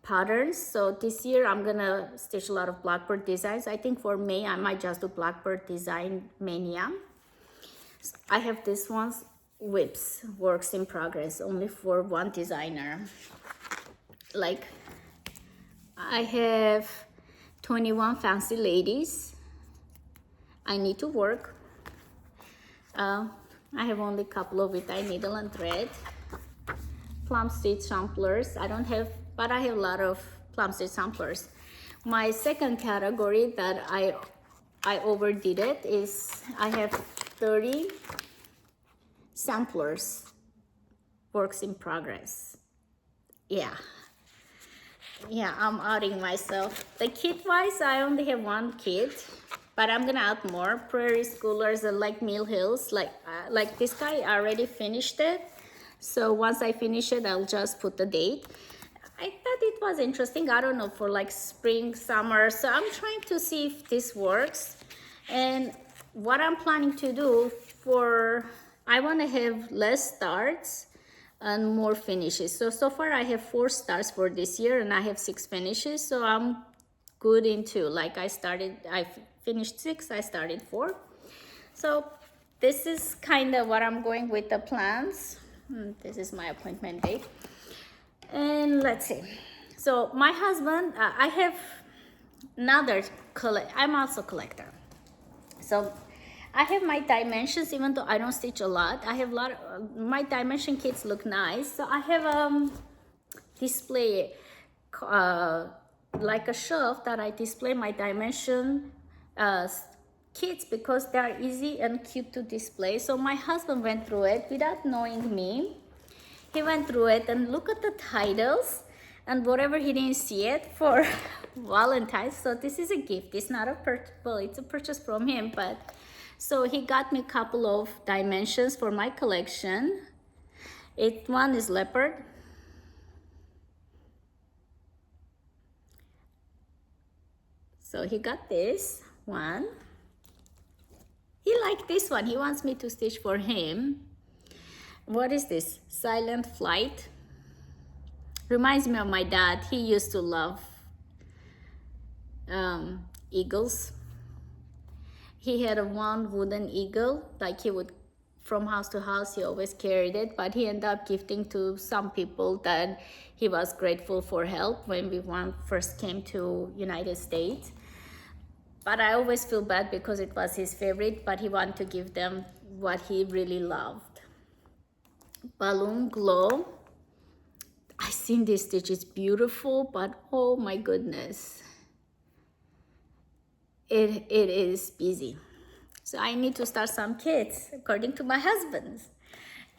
patterns. So this year I'm gonna stitch a lot of Blackbird designs. I think for May I might just do Blackbird design mania. I have this one's WIPs, works in progress, only for one designer. Like I have 21 fancy ladies. I need to work. I have only a couple of it. I needle and thread. Plum stitch samplers. I don't have, but I have a lot of plum stitch samplers. My second category that I overdid it is I have 30 samplers, works in progress. Yeah, I'm outing myself. The kit wise, I only have 1 kit, but I'm gonna add more. Prairie schoolers are like Mill Hills, like this guy, I already finished it. So once I finish it, I'll just put the date. I thought it was interesting. I don't know, for like spring, summer. So I'm trying to see if this works. And what I'm planning to do I want to have less starts and more finishes. So far I have 4 starts for this year and I have 6 finishes. So I'm good into, like I finished 6, I started 4. So this is kind of what I'm going with the plans. This is my appointment date. And let's see. So my husband, I have I'm also a collector. So I have my dimensions, even though I don't stitch a lot. I have a lot of, my dimension kits look nice. So I have display like a shelf that I display my dimension kits because they are easy and cute to display. So my husband went through it without knowing me. He went through it and look at the titles and whatever he didn't see it for Valentine's. So this is a gift. It's not a purchase. Well, it's a purchase from him, but so he got me a couple of dimensions for my collection. One is leopard. So he got this one. He liked this one. He wants me to stitch for him. What is this? Silent Flight. Reminds me of my dad. He used to love eagles. He had one wooden eagle, like he would, from house to house, he always carried it, but he ended up gifting to some people that he was grateful for help when we first came to United States. But I always feel bad because it was his favorite, but he wanted to give them what he really loved. Balloon Glow. I seen this stitch, it's beautiful, but oh my goodness. It is busy. So I need to start some kits according to my husband's.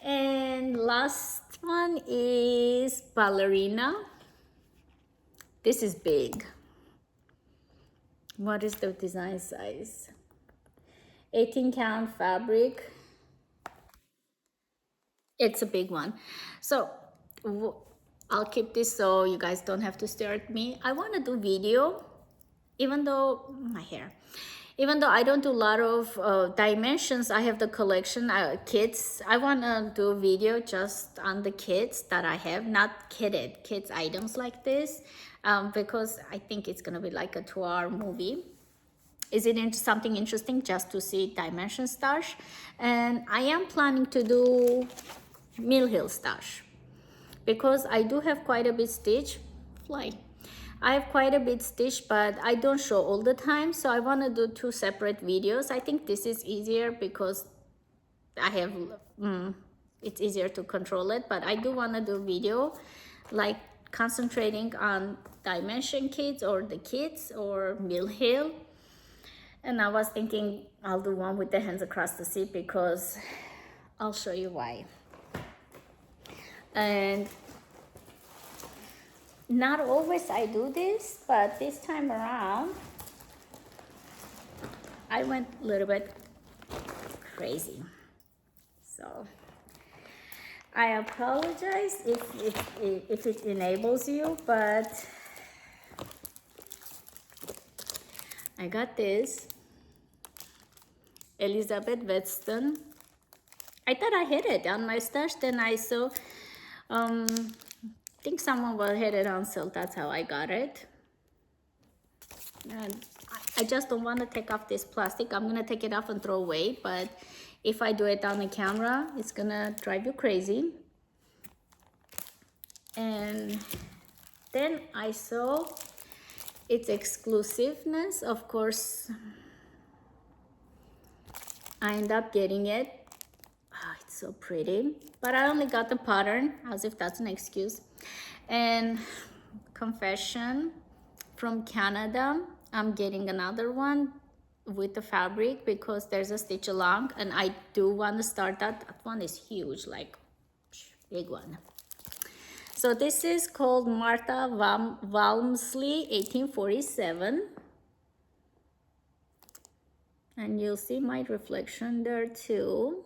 And last one is Ballerina. This is big. What is the design size? 18 count fabric. It's a big one. So I'll keep this so you guys don't have to stare at me. I want to do video, even though I don't do a lot of dimensions. I have the collection kits. I want to do a video just on the kits that I have, not kids items like this, because I think it's gonna be like a 2-hour movie. Is it something interesting just to see dimension stash? And I am planning to do Mill Hill stash because I do have quite a bit stitch. I have quite a bit stitch, but I don't show all the time, so I want to do 2 separate videos. I think this is easier because I have it's easier to control it, but I do want to do video like concentrating on dimension kits or the kits or Mill Hill. And I was thinking I'll do one with the hands across the sea because I'll show you why. And not always I do this, but this time around I went a little bit crazy. So I apologize if it enables you, but I got this Elizabeth Weston. I thought I had it on my stash, then I saw I think someone had it on sale. That's how I got it. And I just don't want to take off this plastic. I'm gonna take it off and throw away, but if I do it on the camera, it's gonna drive you crazy. And then I saw its exclusiveness. Of course, I end up getting it. Oh, it's so pretty, but I only got the pattern, as if that's an excuse. And confession, from Canada, I'm getting another one with the fabric because there's a stitch along, and I do want to start that. That one is huge, like big one. So this is called Martha Walmsley 1847, and you'll see my reflection there too.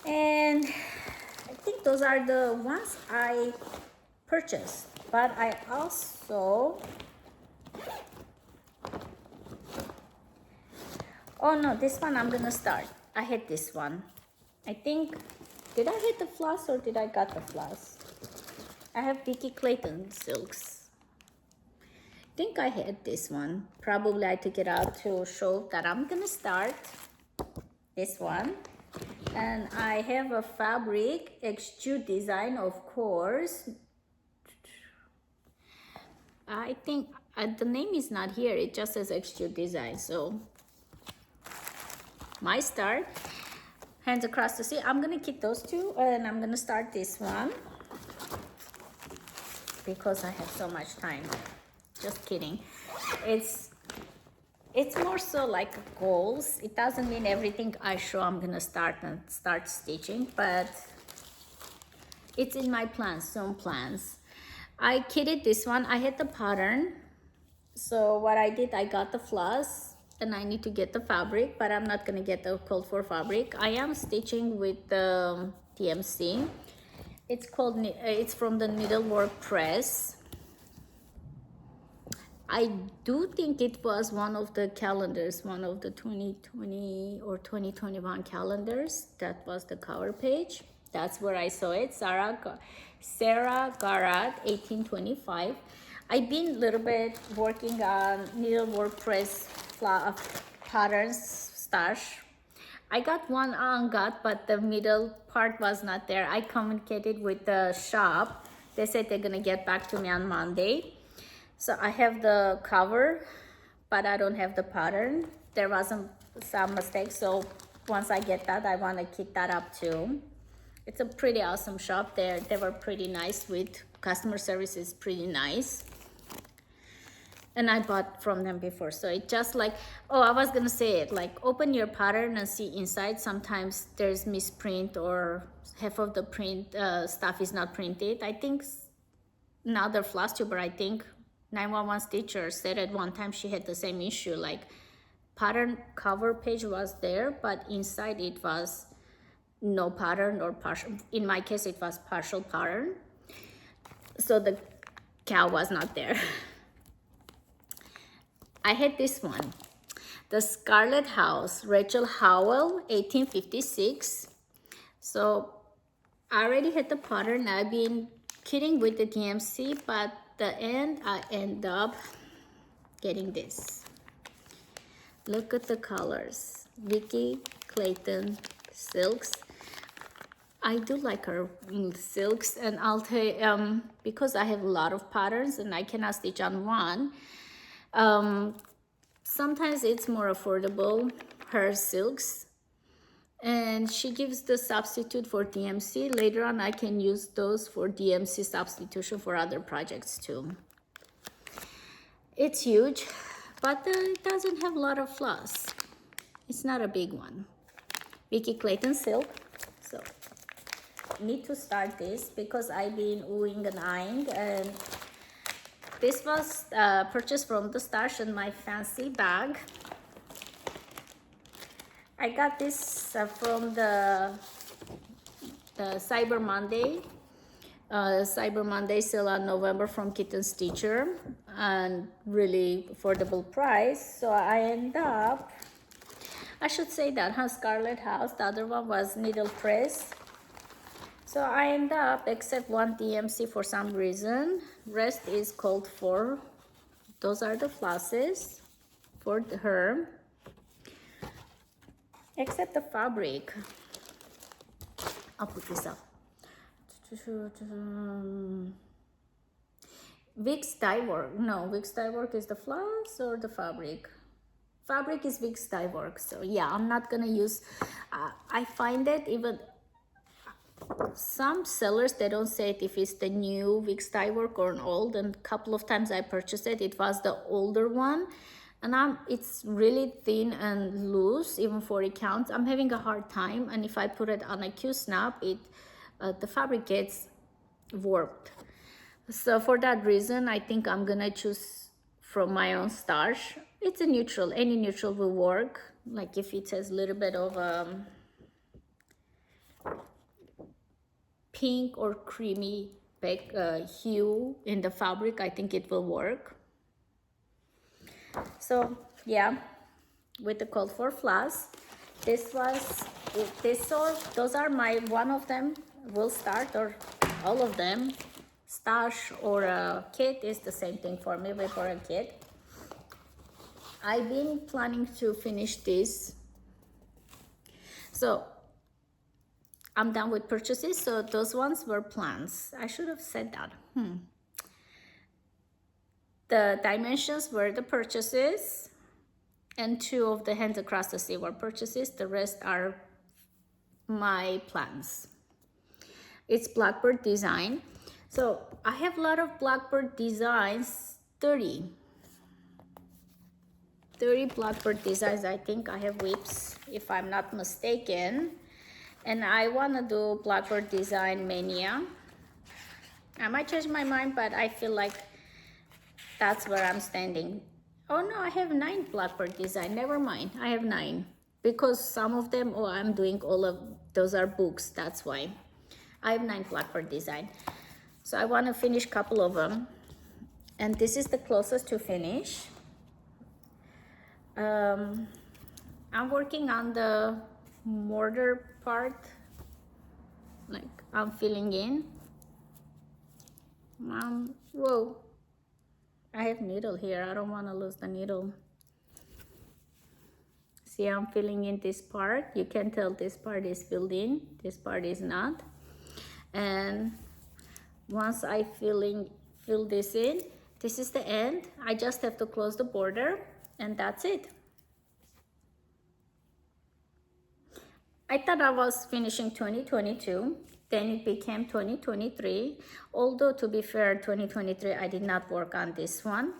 And I think those are the ones I purchased, but I also, oh no, this one I'm gonna start. I had this one. I think, did I hit the floss or did I got the floss? I have Vicky Clayton silks. I think I had this one. Probably I took it out to show that I'm gonna start this one. And I have a fabric extrude design, of course. I think the name is not here. It just says execute design. So my start, hands across the sea. I'm gonna keep those two and I'm gonna start this one because I have so much time. Just kidding. It's more so like goals. It doesn't mean everything I show I'm gonna start stitching, but it's in my plans, soon plans. I kitted this one. I had the pattern. So what I did, I got the floss and I need to get the fabric, but I'm not gonna get the called for fabric. I am stitching with the TMC. It's from the Needlework Press. I do think it was one of the calendars, one of the 2020 or 2021 calendars. That was the cover page. That's where I saw it. Sarah Garat, 1825. I've been a little bit working on Needlework Press patterns stash. I got one ungot, but the middle part was not there. I communicated with the shop. They said they're gonna get back to me on Monday. So I have the cover, but I don't have the pattern. There was some mistakes, so once I get that, I want to keep that up too. It's a pretty awesome shop there. They were pretty nice with customer service is pretty nice. And I bought from them before, so it just like, oh, I was gonna say it, like open your pattern and see inside. Sometimes there's misprint or half of the print stuff is not printed. I think another Flosstuber, I think 911 stitcher said at one time she had the same issue, like pattern cover page was there, but inside it was no pattern or partial. In my case, it was partial pattern. So the cow was not there. I had this one, the Scarlet House, Rachel Howell, 1856. So I already had the pattern. I've been kidding with the DMC, but the end I end up getting this. Look at the colors. Vicki Clayton silks. I do like her silks, and I'll tell you, because I have a lot of patterns and I cannot stitch on one, sometimes it's more affordable, her silks, and she gives the substitute for DMC. Later on I can use those for DMC substitution for other projects too. It's huge, but it doesn't have a lot of floss. It's not a big one. Vicki Clayton silk. So need to start this because I've been oohing and eyeing, and this was purchased from the stash in my fancy bag. I got this from the Cyber Monday sale on November from Kitten Stitcher, and really affordable price. So I end up, I should say that, Scarlet House. The other one was Needle Press. So I end up, except one DMC for some reason, rest is called for. Those are the flosses for her. Except the fabric. I'll put this up. Wix dye work. No, Wix dye work is the floss or the fabric? Fabric is Wix dye work. So yeah, I'm not gonna use. I find that even some sellers, they don't say it if it's the new Wix dye work or an old. And a couple of times I purchased it, it was the older one. And it's really thin and loose, even 40 counts. I'm having a hard time, and if I put it on a Q-snap, the fabric gets warped. So for that reason, I think I'm gonna choose from my own stash. It's a neutral, any neutral will work. Like if it has a little bit of pink or creamy hue in the fabric, I think it will work. So yeah, with the called for floss, those are my, one of them will start, or all of them, stash or a kit is the same thing for me, WIP or a kit. I've been planning to finish this, so I'm done with purchases. So those ones were plans. I should have said that. The dimensions were the purchases, and 2 of the hands across the sea were purchases. The rest are my plans. It's Blackbird design. So I have a lot of Blackbird designs, 30 Blackbird designs. I think I have WIPs, if I'm not mistaken. And I want to do Blackbird design mania. I might change my mind, but I feel like that's where I'm standing. Oh no, I have 9 Blackbird design. Never mind, I have 9. Because some of them, oh, I'm doing all of those are books. That's why I have 9 Blackbird design. So I want to finish a couple of them. And this is the closest to finish. I'm working on the mortar part. Like I'm filling in. Whoa. I have needle here. I don't want to lose the needle. See, I'm filling in this part. You can tell this part is filled in. This part is not. And once I fill this in, this is the end. I just have to close the border, and that's it. I thought I was finishing 2022. Then it became 2023. Although, to be fair, 2023, I did not work on this one.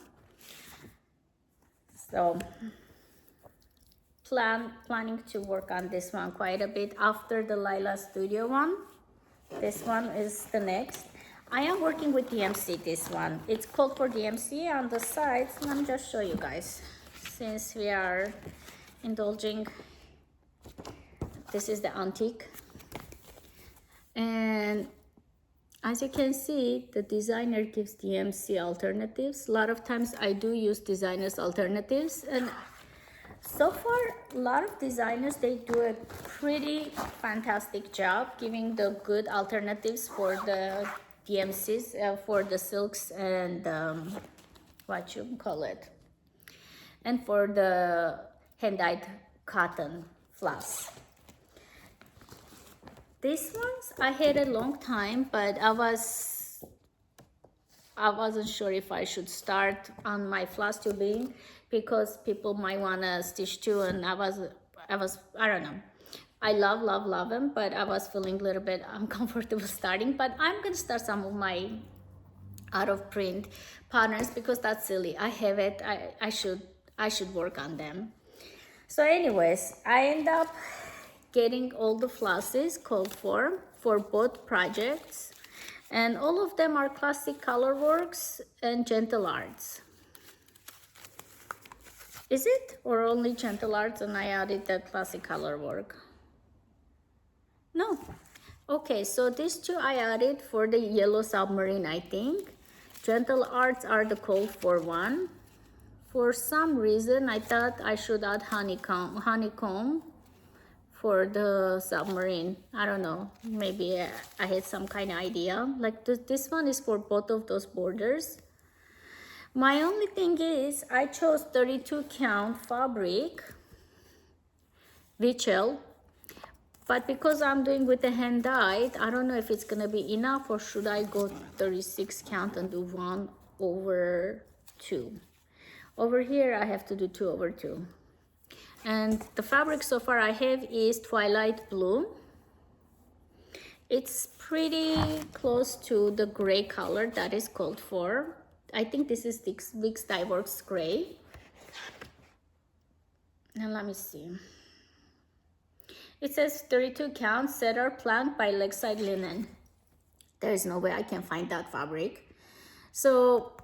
So, planning to work on this one quite a bit after the Lila Studio one. This one is the next. I am working with DMC this one. It's called for DMC on the sides. Let me just show you guys. Since we are indulging, this is the antique. And as you can see, the designer gives DMC alternatives. A lot of times I do use designers alternatives, and so far a lot of designers, they do a pretty fantastic job giving the good alternatives for the DMCs, for the silks and what you call it, and for the hand-dyed cotton floss. These ones I had a long time, but I wasn't sure if I should start on my floss tubing because people might wanna stitch too, and I don't know. I love them, but I was feeling a little bit uncomfortable starting. But I'm gonna start some of my out of print patterns because that's silly. I have it. I should work on them. So, anyways, I end up getting all the flosses called for both projects, and all of them are classic colorworks and gentle arts. Is it, or only gentle arts and I added the classic colorwork? No. Okay, so these 2 I added for the yellow submarine, I think. Gentle arts are the called for one. For some reason I thought I should add honeycomb for the submarine. I don't know, maybe I had some kind of idea. Like this one is for both of those borders. My only thing is I chose 32 count fabric, Vichel, but because I'm doing with the hand dyed, I don't know if it's gonna be enough or should I go 36 count and do 1/2. Over here I have to do 2/2. And the fabric so far I have is Twilight Blue. It's pretty close to the gray color that is called for. I think this is Wix Dyeworks Gray. Now let me see. It says 32 count cedar plank by Lakeside Linen. There is no way I can find that fabric. So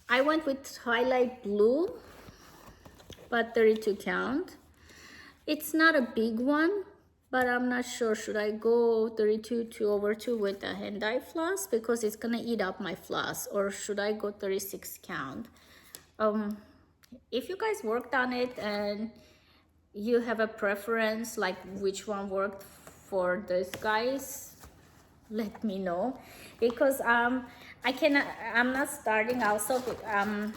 I went with Twilight Blue, but 32 count. It's not a big one, but I'm not sure. Should I go 32 2/2 with the hand dye floss because it's gonna eat up my floss, or should I go 36 count? If you guys worked on it and you have a preference, like which one worked for this guys, let me know, because I'm not starting also. I'm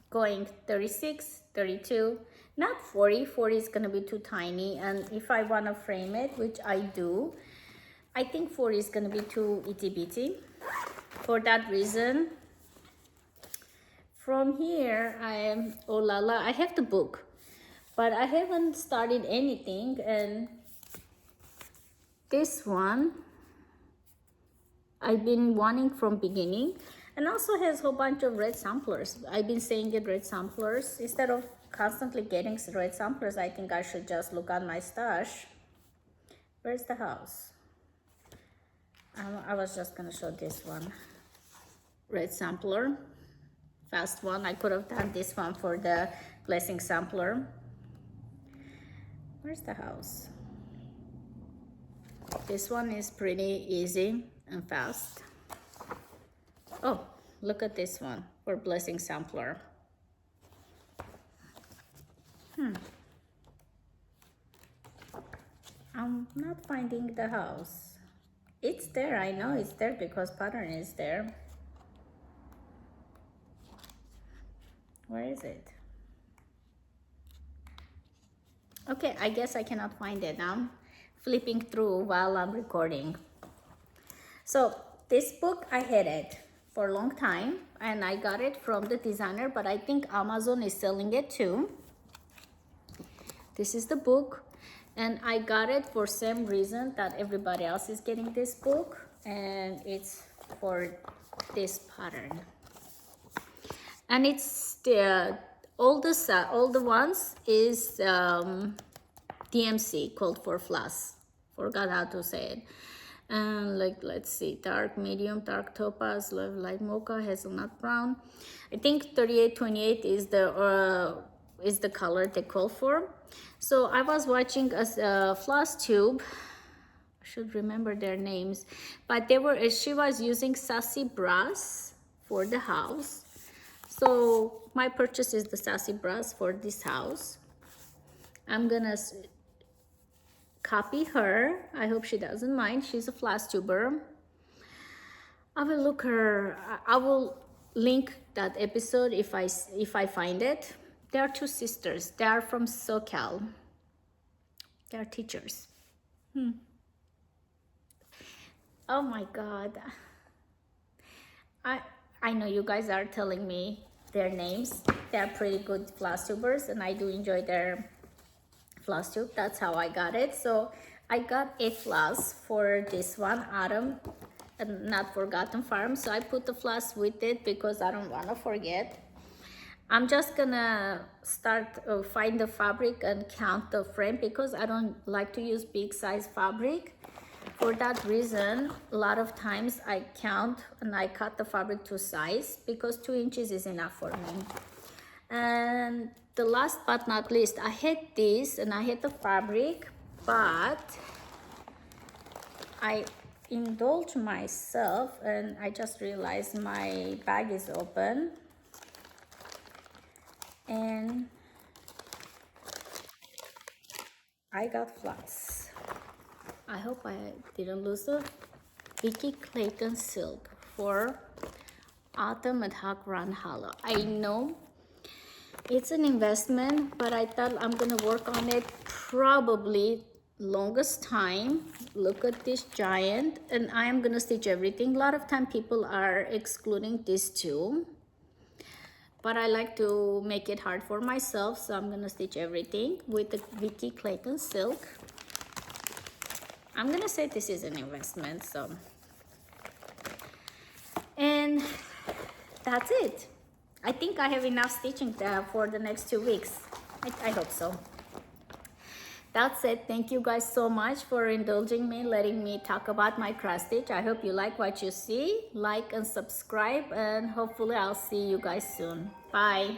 going 36, 32, not 40. 40 is gonna be too tiny, and if I want to frame it, which I do, I think 40 is gonna be too itty bitty. For that reason, from here, I am, oh la la, I have the book, but I haven't started anything. And this one, I've been wanting from beginning, and also has a whole bunch of red samplers. I've been saying it red samplers. Instead of constantly getting red samplers, I think I should just look at my stash. Where's the house? I was just gonna show this one. Red sampler, fast one. I could have done this one for the blessing sampler. Where's the house? This one is pretty easy and fast. Oh, look at this one for blessing sampler. I'm not finding the house. It's there, I know it's there because pattern is there. Where is it? Okay, I guess I cannot find it. I'm flipping through while I'm recording. So this book, I had it for a long time and I got it from the designer, but I think Amazon is selling it too. This is the book, and I got it for same reason that everybody else is getting this book, and it's for this pattern. And it's the all the ones is DMC, called for floss. Forgot how to say it. And like, let's see, dark medium, dark topaz, light mocha, hazelnut brown. I think 3828 is the color they call for. So I was watching a Flosstube, I should remember their names, but she was using sassy brass for the house. So my purchase is the sassy brass for this house. I'm gonna copy her. I hope she doesn't mind. She's a Flosstuber. I will link that episode if I find it. They are two sisters. They are from SoCal. They are teachers. Oh my God. I know you guys are telling me their names. They are pretty good Flosstubers, and I do enjoy their Flosstube. That's how I got it. So I got a floss for this one, Autumn and Not Forgotten Farm. So I put the floss with it because I don't want to forget. I'm just gonna find the fabric and count the frame because I don't like to use big size fabric. For that reason, a lot of times I count and I cut the fabric to size because 2 inches is enough for me. And the last but not least, I had this and I had the fabric, but I indulged myself and I just realized my bag is open. And I got floss. I hope I didn't lose the Vicky Clayton silk for Autumn at Hawk Run Hollow. I know it's an investment, but I thought I'm gonna work on it probably longest time. Look at this giant, and I am gonna stitch everything. A lot of time people are excluding this too, but I like to make it hard for myself, so I'm gonna stitch everything with the Vicky Clayton silk. I'm gonna say this is an investment, so. And that's it. I think I have enough stitching for the next 2 weeks. I hope so. That's it. Thank you guys so much for indulging me, letting me talk about my cross stitch. I hope you like what you see. Like and subscribe, and hopefully I'll see you guys soon. Bye.